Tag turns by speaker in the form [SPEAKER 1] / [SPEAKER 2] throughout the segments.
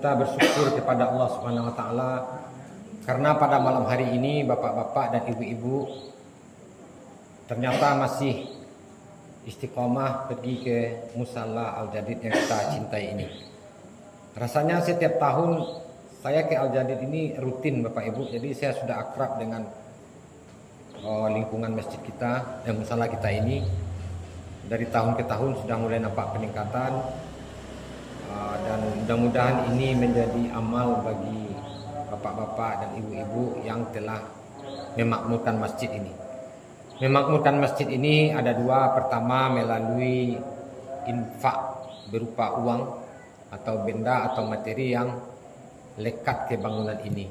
[SPEAKER 1] kita bersyukur kepada Allah Subhanahu wa taala karena pada malam hari ini bapak-bapak dan ibu-ibu ternyata masih istiqomah pergi ke Musalla Al-Jadid yang kita cintai ini. Rasanya setiap tahun saya ke Al-Jadid ini rutin Bapak Ibu, jadi saya sudah akrab dengan lingkungan masjid kita dan musalla kita ini. Dari tahun ke tahun sudah mulai nampak peningkatan, dan mudah-mudahan ini menjadi amal bagi bapak-bapak dan ibu-ibu yang telah memakmurkan masjid ini. Memakmurkan masjid ini ada dua. Pertama melalui infak berupa uang atau benda atau materi yang lekat ke bangunan ini.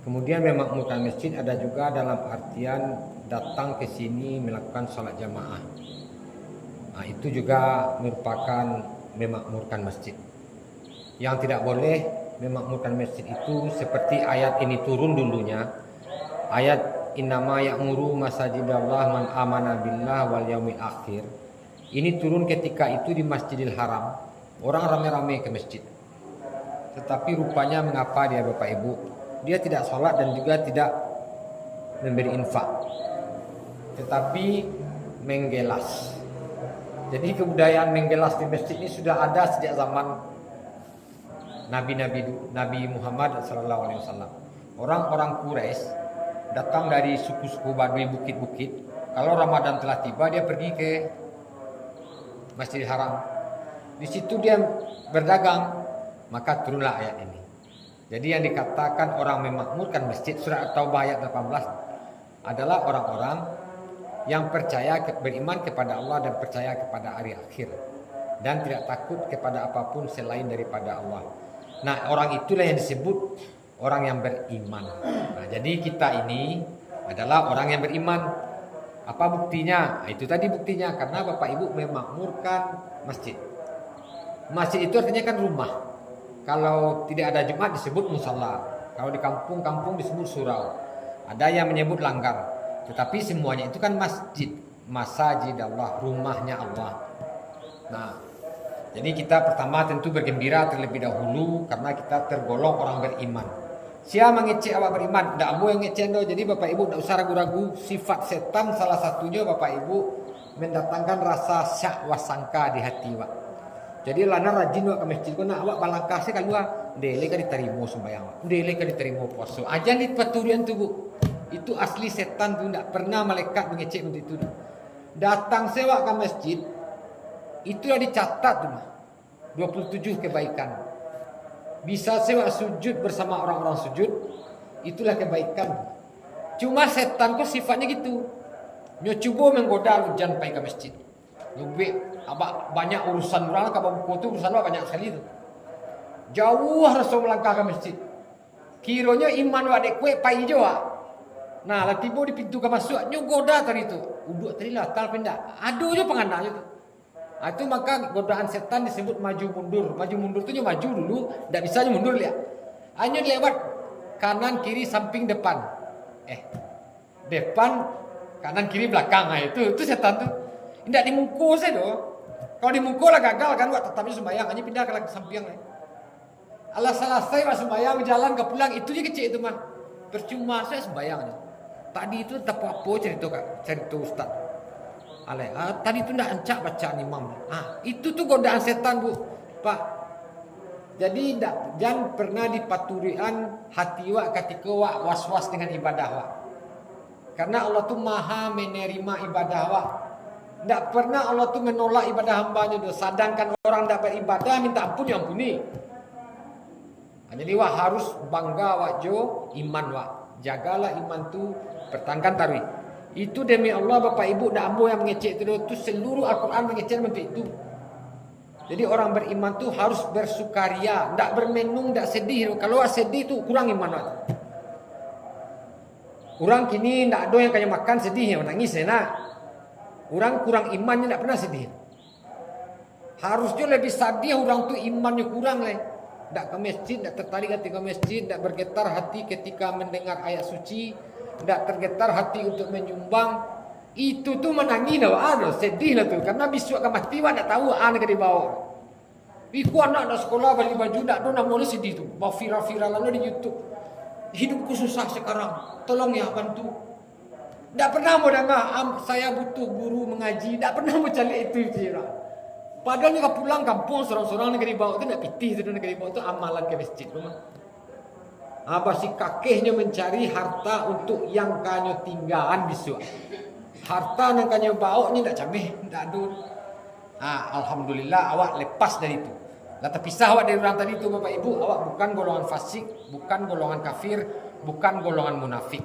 [SPEAKER 1] Kemudian memakmurkan masjid ada juga dalam artian datang ke sini melakukan sholat jamaah. Nah, itu juga merupakan memakmurkan masjid. Yang tidak boleh memakmurkan masjid itu seperti ayat ini turun dulunya. Ayat innama ya'muru masajidallah man amana billah wal yaumil akhir. Ini turun ketika itu di Masjidil Haram. Orang ramai-ramai ke masjid. Tetapi rupanya mengapa dia Bapak Ibu? Dia tidak sholat dan juga tidak memberi infak. Tetapi menggelas. Jadi kebudayaan menggelas di masjid ini sudah ada sejak zaman Nabi Muhammad SAW. Orang-orang Quraisy datang dari suku-suku Badui bukit-bukit. Kalau Ramadan telah tiba, dia pergi ke Masjidil Haram. Di situ dia berdagang, maka turunlah ayat ini. Jadi yang dikatakan orang memakmurkan masjid, surah At-Taubah ayat 18 adalah orang-orang yang percaya beriman kepada Allah dan percaya kepada hari akhir dan tidak takut kepada apapun selain daripada Allah. Nah, orang itulah yang disebut orang yang beriman. Nah, jadi kita ini adalah orang yang beriman. Apa buktinya? Nah, itu tadi buktinya karena Bapak Ibu memakmurkan masjid. Masjid itu artinya kan rumah. Kalau tidak ada Jumat disebut musalla. Kalau di kampung-kampung disebut surau. Ada yang menyebut langgar. Tetapi semuanya itu kan masjid. Masajid Allah, rumahnya Allah. Nah, jadi kita pertama tentu bergembira terlebih dahulu karena kita tergolong orang beriman. Siapa mengecek awak beriman? Tidak mau yang ngecek do. Jadi Bapak Ibu tidak usah ragu-ragu. Sifat setan salah satunya Bapak Ibu mendatangkan rasa syak wasangka di hati awak. Jadi lana rajin awak ke masjid kena awak balangkah sih kalau dele kan diterima sembahyang. Dele kan diterima puasa. Aja di paturian tu Bu. Itu asli setan tu tidak pernah malaikat mengecek untuk itu. Datang sewa ke masjid itu dah dicatat tu mah. 27 kebaikan. Bisa sewa sujud bersama orang-orang sujud, itulah kebaikan. Cuma setan kok sifatnya gitu. Dia cuba menggoda lu jangan pergi ke masjid. Lebih banyak urusan orang ke buku tu urusan lu banyak sekali tu. Jauh harus melangkah ke masjid. Kiranya iman wadek kue pai jua. Nah, lah tiba di pintu ke masuk, goda tadi tu. Uduk tadi lah, tal pindah. Aduh je penganaknya tu. Nah, itu maka godaan setan disebut maju mundur. Maju mundur tu maju dulu, tidak bisa mundur lihat. Hanya lewat kanan kiri samping depan. Depan kanan kiri belakang. Nah, itu setan tu. Tidak dimungkul saja doh. Kalau dimungkul lah gagal kan buat tetapnya sembahyang, hanya pindah ke samping lah. Alah selesai mas sembahyang jalan ke pulang itu je kecil itu mah. Percuma saya sembahyangnya. Tadi itu tak apa cerita ustaz. Tadi itu ndak ancak bacaan imam. Itu tuh godaan setan Bu. Pak. Jadi jangan pernah dipaturian hati wak ketika wak was-was dengan ibadah wak. Karena Allah tuh maha menerima ibadah wak. Ndak pernah Allah tuh menolak ibadah hambanya tuh. Sedangkan orang ndak beribadah minta ampun ya ampuni. Jadi wak harus bangga wak jo iman wak. Jagalah iman tu, pertahankan tarwih. Itu demi Allah Bapak Ibu ndak mau yang mengecek itu seluruh Al-Qur'an mengecek seperti itu. Jadi orang beriman tu harus bersukaria, ndak bermenung, ndak sedih. Kalau sedih tu kurang iman. Orang kini ndak ada yang kayak makan sedih, menangis enak. Orang kurang imannya ndak pernah sedih. Harusnya lebih sedih orang tu imannya kurang lah. Tidak ke masjid, tidak tertarik hati ke masjid, tidak bergetar hati ketika mendengar ayat suci, tidak tergetar hati untuk menyumbang. Itu tuh menangis lah, sedih lah tuh. Karena besok akan mati, tidak tahu anak di bawah. Iku anak sekolah beli baju tak do nak mulai sedih tu. Bawa viral-viral lalu di YouTube. Hidupku susah sekarang. Tolong ya bantu. Tak pernah mau dengar saya butuh guru mengaji. Tak pernah mau cari itu kira. Padahal ni pulang kampung sorang-sorang negeri bawah tu nak pitih tu negeri bawah tu amalan ke masjid rumah. Apa si kakeknya mencari harta untuk yang kanyo tinggalan bisu. Harta yang kanyo bawa ni tak camih, tak ada. Alhamdulillah awak lepas dari itu. Lah terpisah awak dari orang tadi itu Bapak Ibu, awak bukan golongan fasik, bukan golongan kafir, bukan golongan munafik.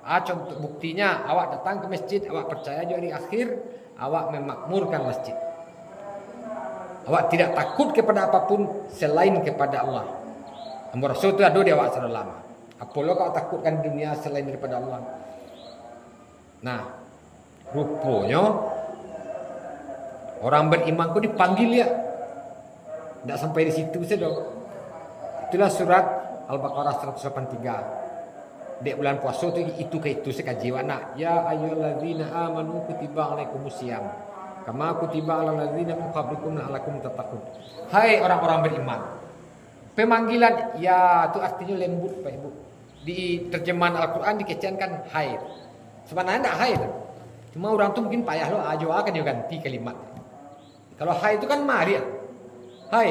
[SPEAKER 1] Contoh buktinya awak datang ke masjid, awak percaya di hari akhir, awak memakmurkan masjid. Awak tidak takut kepada apapun selain kepada Allah. Amor Rasul itu ada di awak sudah lama. Apa lo kau takutkan dunia selain daripada Allah? Nah, rupanya orang beriman kau dipanggil ya. Tidak sampai di situ saja. Itulah surat Al-Baqarah 183. Di bulan puasa itu ke itu sekaji wana. Ya ayyuhallazina amanu kutiba alaikumusiyam kama kutiba alal ladzina min qablikum la'allakum tattaqun. Hai orang-orang beriman. Pemanggilan ya itu artinya lembut Pak Ibu. Di terjemahan Al-Quran dikeciankan hai. Sebenarnya tidak hai. Cuma orang tu mungkin payah lo ajo akan dia ganti kalimat. Kalau hai itu kan mari. Hai.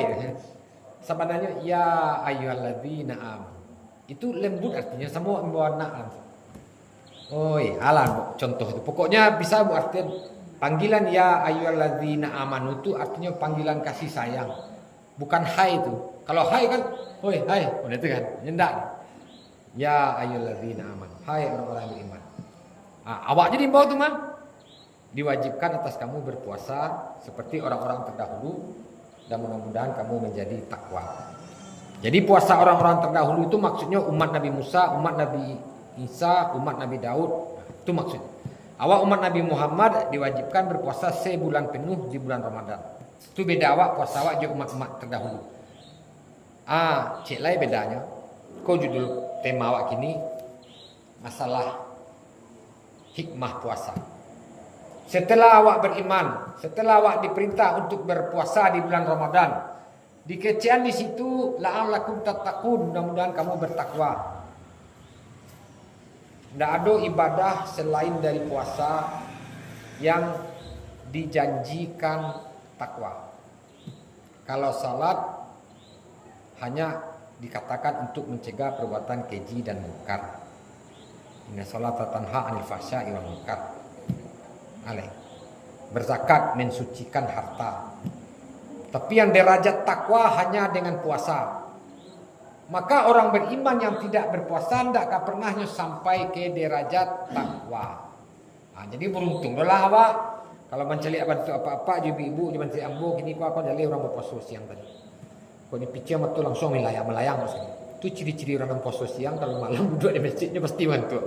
[SPEAKER 1] Sebenarnya ya ayyuhalladzina amanu. Itu lembut artinya semua membawa nak. Oi, alan contoh itu. Pokoknya bisa bu artian panggilan ya ayyuhalladzina amanu itu artinya panggilan kasih sayang. Bukan hai itu. Kalau hai kan, oi hai, itu kan, nyendak. Ya ayyuhalladzina amanu. Hai orang-orang beriman. Awak jadi bawah tu mah diwajibkan atas kamu berpuasa seperti orang-orang terdahulu dan mudah-mudahan kamu menjadi takwa. Jadi puasa orang-orang terdahulu itu maksudnya umat Nabi Musa, umat Nabi Isa, umat Nabi Daud. Itu maksudnya. Awak umat Nabi Muhammad diwajibkan berpuasa sebulan penuh di bulan Ramadan. Itu beda awak puasa awak juga umat-umat terdahulu. Cik lain bedanya. Kau judul tema awak kini masalah hikmah puasa. Setelah awak beriman, setelah awak diperintah untuk berpuasa di bulan Ramadan, dikecian di situ la'allakum tattaqun, mudah-mudahan kamu bertakwa. Tidak ada ibadah selain dari puasa yang dijanjikan takwa. Kalau salat hanya dikatakan untuk mencegah perbuatan keji dan munkar. Inna salata tanha 'anil fahsya'i wal munkar. Berzakat mensucikan harta. Tapi yang derajat takwa hanya dengan puasa. Maka orang beriman yang tidak berpuasa tidak akan pernah sampai ke derajat takwa. Jadi beruntung lah awak. Kalau mencari bantu apa-apa, ibu-ibu jangan cari ambo kini aku jadi orang berpuasa siang tadi. Kau ni picit tu langsung melayang maksudnya. Itu ciri-ciri orang berpuasa siang kalau malam duduk di masjidnya pasti bantu.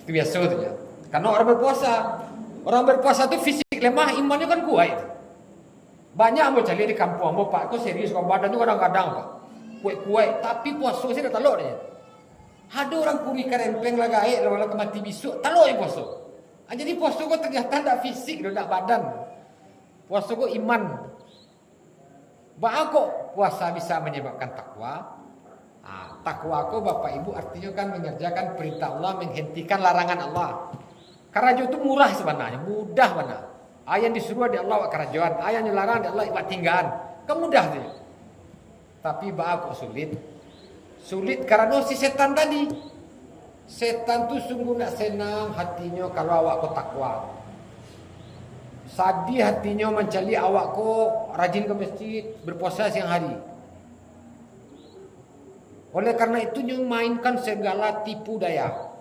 [SPEAKER 1] Itu biasa tu ya. Karena orang berpuasa tu fisik lemah, imannya kan kuat. Banyak ambo cari di kampung ambo pak, kau serius kau badan tu kadang-kadang pak. Kuat-kuat tapi puasa saya dah talok dia. Ada orang kuri kerempeng lah gaik lawan mati besok talok yang puasa. Jadi puasa kau ternyata tak fisik dah badan. Puasa kau iman. Kok puasa bisa menyebabkan takwa? Takwa kau Bapak Ibu artinya kan mengerjakan perintah Allah, menghentikan larangan Allah. Karajo itu murah sebenarnya, mudah benar. Ayat disuruh di Allah karajoan, ayat dilarang di Allah ibadah tinggalan. Kemudah dia. Tapi kok sulit. Sulit karena si setan tadi. Setan tu sungguh nak senang hatinya kalau awak kau takwa. Sadih hatinya mencari awak kau rajin ke masjid, berpuasa siang hari. Oleh karena itu dia mainkan segala tipu daya.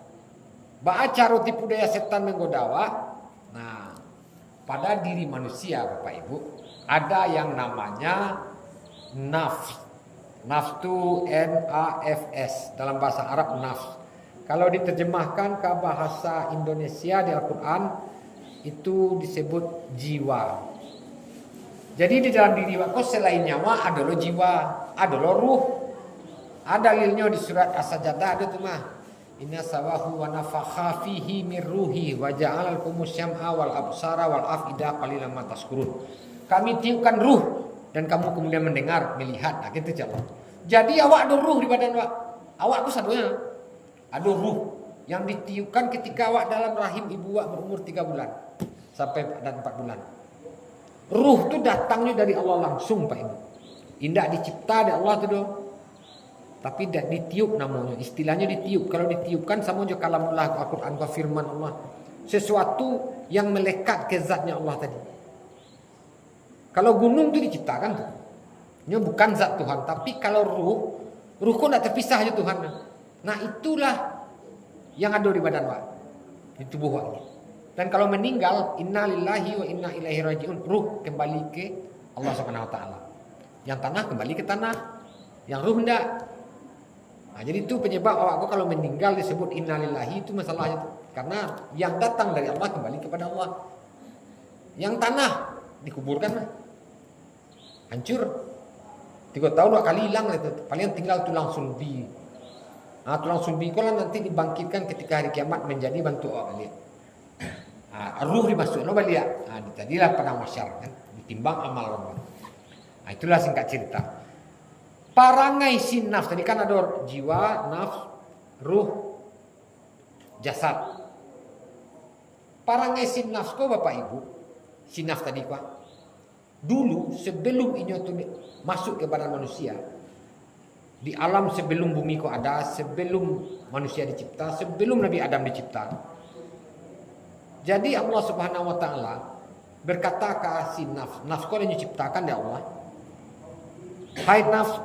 [SPEAKER 1] Cara tipu daya setan menggoda awak. Nah, pada diri manusia Bapak Ibu ada yang namanya nafs. Nafs itu N-A-F-S dalam bahasa Arab nafs. Kalau diterjemahkan ke bahasa Indonesia di Al-Quran itu disebut jiwa. Jadi di dalam diri kau selain nyawa adalah jiwa, adalah ruh. Ada dalilnya di surat As-Sajdah ada tu mah. Inna sawahu wa nafakha fihi min ruhi wa ja'alal kumus syam'a wal absara wal afida qalilan ma tashkurun. Kami tiupkan ruh dan kamu kemudian mendengar, melihat, nah gitu Allah. Jadi awak ada ruh di badan awak. Awak itu satunya ada ruh yang ditiupkan ketika awak dalam rahim ibu awak berumur 3 bulan sampai dan 4 bulan. Ruh itu datangnya dari Allah langsung Pak Ibu. Indah dicipta dari Allah itu doh. Tapi tidak ditiup namanya, istilahnya ditiup. Kalau ditiupkan sama juga kalamullah Al-Quran ke firman Allah. Sesuatu yang melekat ke zatnya Allah tadi. Kalau gunung itu diciptakan tuh. Ini bukan zat Tuhan, tapi kalau ruh kok tidak terpisah aja Tuhan. Nah itulah yang ada di badan wa, di tubuh wa. Dan kalau meninggal, inna lillahi wa inna ilaihi rajiun, ruh kembali ke Allah Subhanahu wa taala. Yang tanah kembali ke tanah, yang ruh enggak. Nah, jadi itu penyebab awakku kalau meninggal disebut inna lillahi, itu masalahnya. Karena yang datang dari Allah kembali kepada Allah. Yang tanah dikuburkan lah. Hancur. 3 tahun 2 kali hilang itu. Paling tinggal tulang sulbi. Nah, tulang sulbi itu lah nanti dibangkitkan ketika hari kiamat menjadi bantu Allah balik. Nah, ruh dimasukkan balik. Nah, jadilah padang mahsyar kan, ditimbang amal orang. Nah, itulah singkat cerita. Parangai sin nafs tadi kan ada jiwa, nafs, ruh, jasad. Parangai sin nafs kok Bapak Ibu, sin nafs tadi Pak. Dulu sebelum ini masuk ke badan manusia, di alam sebelum bumi kok ada, sebelum manusia dicipta, sebelum Nabi Adam dicipta. Jadi Allah Subhanahu wa taala berkata ke si nafs, nafs kau yang diciptakan ya Allah. Hai nafs,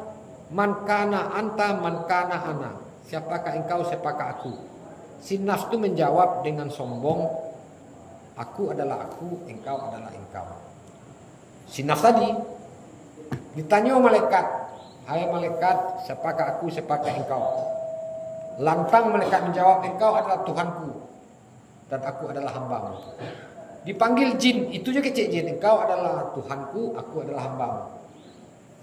[SPEAKER 1] man kana anta, man kana ana. Siapakah engkau, siapakah aku? Si nafs itu menjawab dengan sombong, aku adalah aku, engkau adalah engkau. Si nafs tadi ditanya malaikat, hai malaikat, siapakah aku, siapakah engkau? Lantang malaikat menjawab, engkau adalah Tuhanku dan aku adalah hambamu. Dipanggil jin, itu juga kecil jin, engkau adalah Tuhanku, aku adalah hambamu.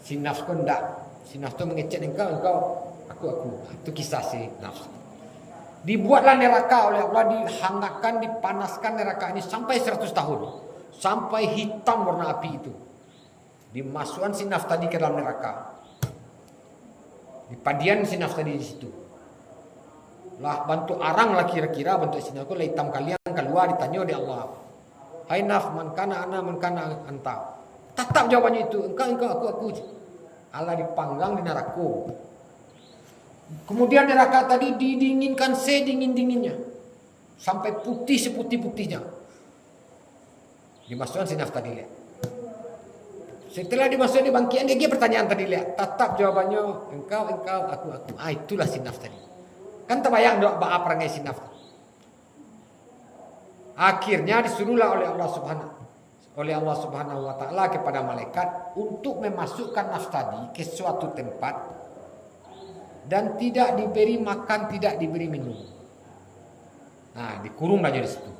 [SPEAKER 1] Si nafs pun enggak, si nafs itu mengecek engkau, aku. Itu kisah si nafs. Dibuatlah neraka oleh Allah, dihangatkan, dipanaskan neraka ini sampai 100 tahun. Sampai hitam warna api itu. Dimasukkan si nafs tadi ke dalam neraka. Dipadian si nafs tadi di situ. Lah bantu arang lah kira-kira bentuk si nafs lah hitam kalian keluar, ditanya oleh Allah. Hai nafs, man kana ana, man kana anta. Tetap jawabannya itu, engkau, aku. Allah dipanggang di neraka. Kemudian neraka tadi didinginkan sedingin-dinginnya. Sampai putih seputih-putihnya. Dimasukkan si nafs tadi lihat. Setelah dimasukkan di bangkian dia pertanyaan tadi lihat. Tetap jawabannya engkau, aku. Itulah si nafs tadi. Kan terbayang doa apa perangai si nafs. Akhirnya disuruhlah oleh Allah Subhanahu wa taala kepada malaikat untuk memasukkan nafs tadi ke suatu tempat dan tidak diberi makan, tidak diberi minum. Nah, dikurung aja di situ.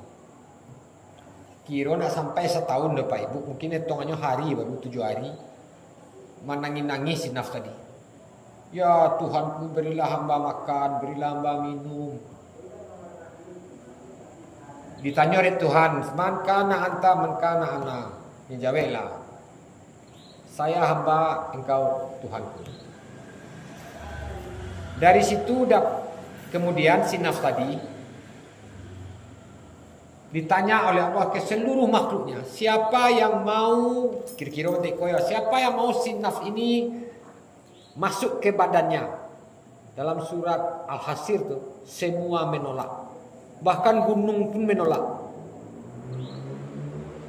[SPEAKER 1] Kira nak sampai setahun dah Pak Ibu, mungkin hitungannya hari baru 7 hari. Menangis si nafs tadi. Ya Tuhanku, berilah hamba makan, berilah hamba minum. Ditanya oleh Tuhan, man kana anta, man kana ana. Dijawablah, saya hamba, engkau Tuhanku. Dari situ kemudian si nafs tadi ditanya oleh Allah ke seluruh makhluknya, siapa yang mau, kira-kira siapa yang mau si nafs ini masuk ke badannya. Dalam surat Al-Hasir tuh semua menolak. Bahkan gunung pun menolak.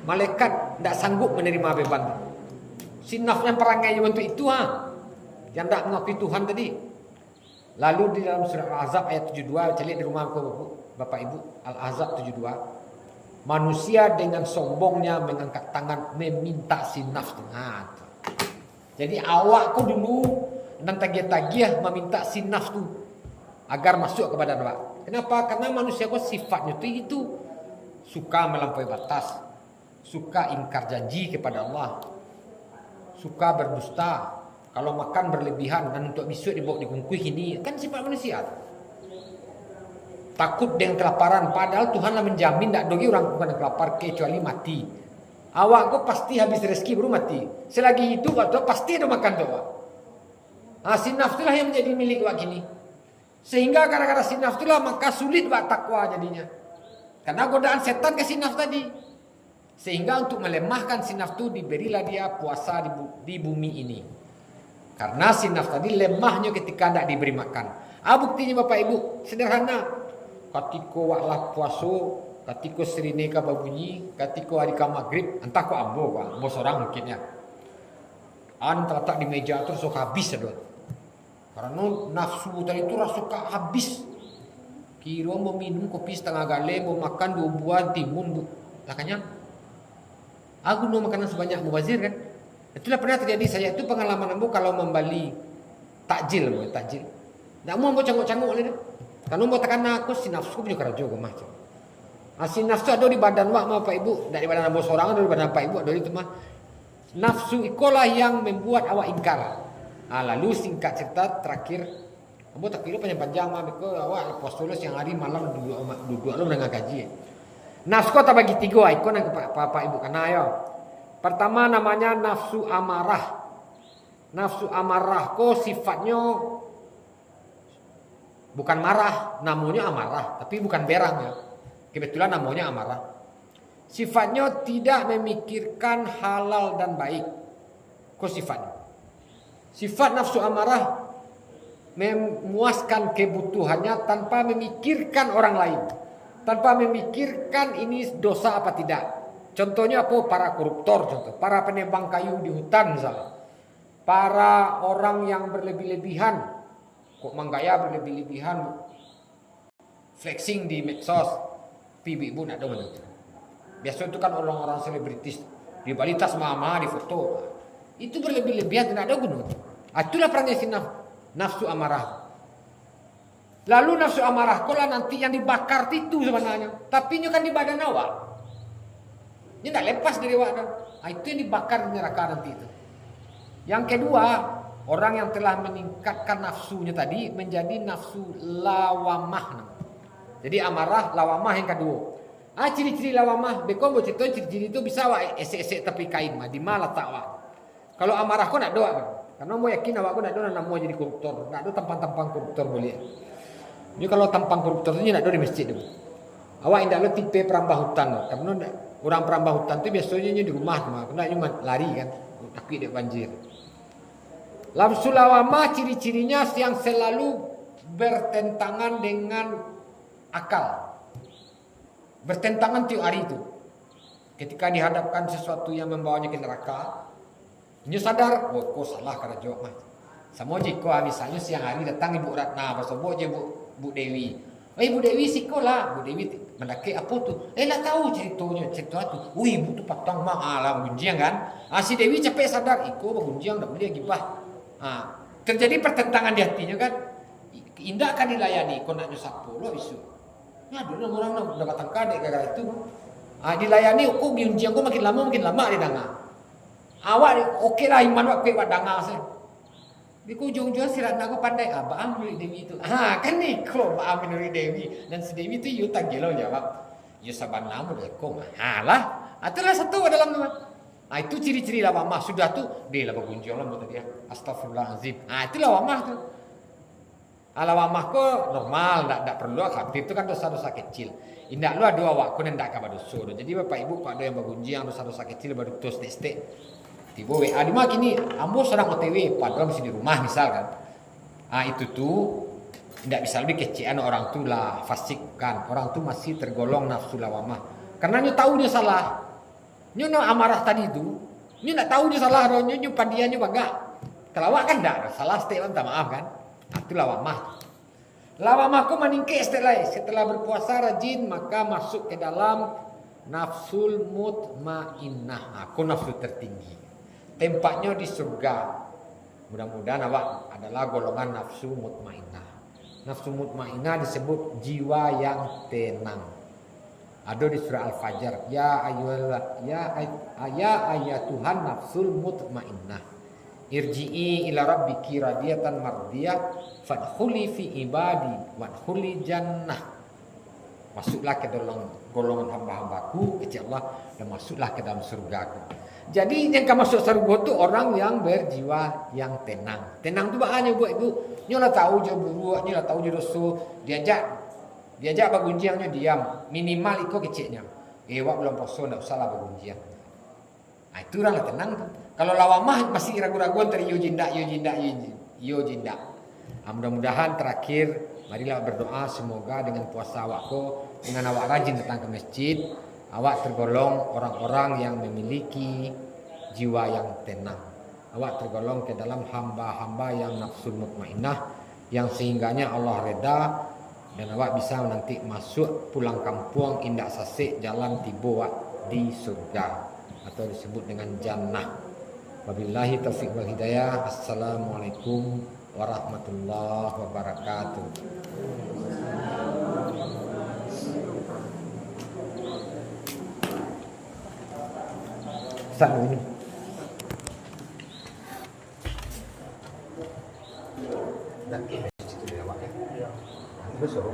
[SPEAKER 1] Malaikat tidak sanggup menerima beban. Si nafs yang perangainya untuk itu yang tidak mengakui Tuhan tadi. Lalu di dalam surat Al-Ahzab ayat 72, cari di rumah Bapak Ibu, Al-Ahzab 72. Manusia dengan sombongnya mengangkat tangan meminta si nafs. Jadi awakku dulu dan tagih-tagih meminta si nafs tu agar masuk ke badan awak. Kenapa? Karena manusia kok sifatnya itu suka melampaui batas, suka ingkar janji kepada Allah, suka berdusta. Kalau makan berlebihan dan untuk besok dibawa dikungkuh, ini kan sifat manusia. Takut dengan kelaparan, padahal Tuhanlah menjamin tak dogi orang bukan kelapar kecuali mati. Awakku pasti habis rezeki baru mati. Selagi hidup atau pasti ada makan tuh. Si nafsu lah yang menjadi milik wak kini. Sehingga gara-gara si nafsu lah maka sulit wak takwa jadinya. Karena godaan setan ke si nafsu tadi. Sehingga untuk melemahkan si nafsu diberilah dia puasa di bumi ini. Karena si nafsu tadi lemahnya ketika tidak diberi makan. Buktinya Bapak Ibu sederhana. Ketika waklah puasa, ketika serineka berbunyi, ketika hari maghrib, entah kok ambo seorang mungkinnya. Terletak di meja terus habis ya. Karena nafsu tadi itu rasa habis. Kira mau minum kopi setengah gale, mau makan 2 buah timun, lakanya. Aku mau makanan sebanyak mubazir kan. Itulah pernah terjadi saya itu pengalaman ambo kalau membeli takjil. Nggak mau canggung-canggung oleh dia. Kalau mau tekan aku si nafsu punya kerajo gue macam. Si nafsu ada di badan wak Bapak Ibu, dari badan ambo seorang ada di badan Bapak Ibu ada itu mah. Nafsu ikolah yang membuat awak ingkar. Lalu singkat cerita terakhir, ambo tak kira panjang mah beko awak postulos yang hari malam duduk dengan gaji. Nafsu tak bagi 3 ikon yang Bapak Ibu kena ayo. Pertama namanya nafsu amarah. Nafsu amarah kok sifatnya bukan marah, namanya amarah, tapi bukan berang ya. Kebetulan namanya amarah. Sifatnya tidak memikirkan halal dan baik. Kok sifatnya? Sifat nafsu amarah memuaskan kebutuhannya tanpa memikirkan orang lain. Tanpa memikirkan ini dosa apa tidak. Contohnya apa? Para koruptor, para penebang kayu di hutan misalnya. Para orang yang berlebih-lebihan. Kok menggaya berlebih-lebihan. Flexing di medsos. Ibu nak ada begitu. Biasa itu kan orang-orang selebritis. Di Bali tas mama di foto. Itu berlebih-lebihan tidak ada gunung. Itulah perannya si nafsu amarah. Lalu nafsu amarah kolah nanti yang dibakar itu sebenarnya. Tapi ini kan di badan awak. Ini tidak lepas dari awak. Itu yang dibakar di neraka nanti itu. Yang kedua, orang yang telah meningkatkan nafsunya tadi menjadi nafsu lawamah. Jadi amarah, lawamah yang kedua. Ciri-ciri lawamah, beko mau cerita ciri-ciri itu bisa awak esek-esek tapi kain mah di malah tak awak. Kalau amarah kau nak doa kan? Karena mau yakin awak kau nak doa nak mau jadi koruptor, nak doa tampang-tampang koruptor boleh. Ini kalau tampang koruptor itu nak doa di masjid tu. Awak indah lo tipe perambah hutan, karena orang perambah hutan tu biasanya di rumah mah, kena cuma lari kan, takut dia banjir. Nafsu lawamah ciri-cirinya yang selalu bertentangan dengan akal. Bertentangan tiap hari itu. Ketika dihadapkan sesuatu yang membawanya ke neraka, dia sadar, kok salah karena jawab mah. Sama jika misalnya siang hari datang Ibu Ratna, bersobo je Bu Dewi. Ibu Dewi sikolah, Bu Dewi mendaki apa tu? Nak tahu cerita tu. Ibu tu patang malah gunjiang kan. Si Dewi capek sadar, iko gunjiang tak boleh gibah. Terjadi pertentangan di hatinya kan. Indah kan dilayani, kau nak nyosapo lo isu. Ya dulu orang nak datang kadek gara-gara itu. Dilayani, kok gunjiang kau makin lama dia dengar. Awak okey lah iman wak kuat dengar saya. Biku ujung-ujung sirat nak pandai Baam Nuri Dewi itu. Kan ni ko Baam Nuri Dewi dan si Dewi tu you tak gelo jawab. You saban nama dia ko. Lah, itulah satu dalam nama. Itu ciri-ciri lawamah sudah tu dia lah bergunjung lah buat dia. Astagfirullahalazim. Itu lawamah tu. Lawamah ko normal, tak perlu khawatir itu kan dosa-dosa kecil. Indak lu ada awak ko ndak ka dosa. Jadi Bapak Ibu kalau ada yang bergunjing dosa-dosa kecil baru tos tek. Tiba WA di mak ini, ambo sedang OTW, padahal masih di rumah misalkan. Itu tuh tidak bisa lebih kecian orang tu lah fasik kan. Orang tu masih tergolong nafsu lawamah. Karena nyu tahu dia salah. Nyu amarah tadi itu, nyu tidak tahu dia salah, nyu pandiannya bangga. Kalau awak kan tidak salah, minta maaf kan. Itu lawamah. Lawamah ku meningkat setelah berpuasa rajin maka masuk ke dalam nafsul mutmainnah. Aku nafsu tertinggi. Tempatnya di surga. Mudah-mudahan awak adalah golongan nafsu mutmainnah. Nafsu mutmainnah disebut jiwa yang tenang. Ada di surah Al-Fajr. Ya ayatuhan nafsul mutmainnah. Irji'i ila rabbiki radiyatan mardiyah fadkhuli fi ibadi wadkhuli jannah. masuklah ke dalam golongan hamba-hambaku kecil Allah dan masuklah ke dalam surgaku. Jadi yang akan masuk surga itu orang yang berjiwa yang tenang. Tenang itu makanya buat itu. Nyolah tahu je buruk, nyolah tahu je dosa, diajak bergunjingnya diam. Minimal itu kecilnya. Wak belum puasa enggak usahlah bergunjing. Nah, itu orang tenang tuh. Kalau lawamah masih ragu-ragu antara yo jindak. Mudah-mudahan terakhir marilah berdoa semoga dengan puasa awakku, dengan awak rajin datang ke masjid, awak tergolong orang-orang yang memiliki jiwa yang tenang. Awak tergolong ke dalam hamba-hamba yang nafsu mutmainnah, yang sehingganya Allah reda dan awak bisa nanti masuk pulang kampung indak sasik jalan tiba di surga atau disebut dengan jannah. Wabillahi taufiq wal hidayah. Assalamualaikum warahmatullahi wabarakatuh. Satu ini. Dan kita situ dia awak ya. Besok.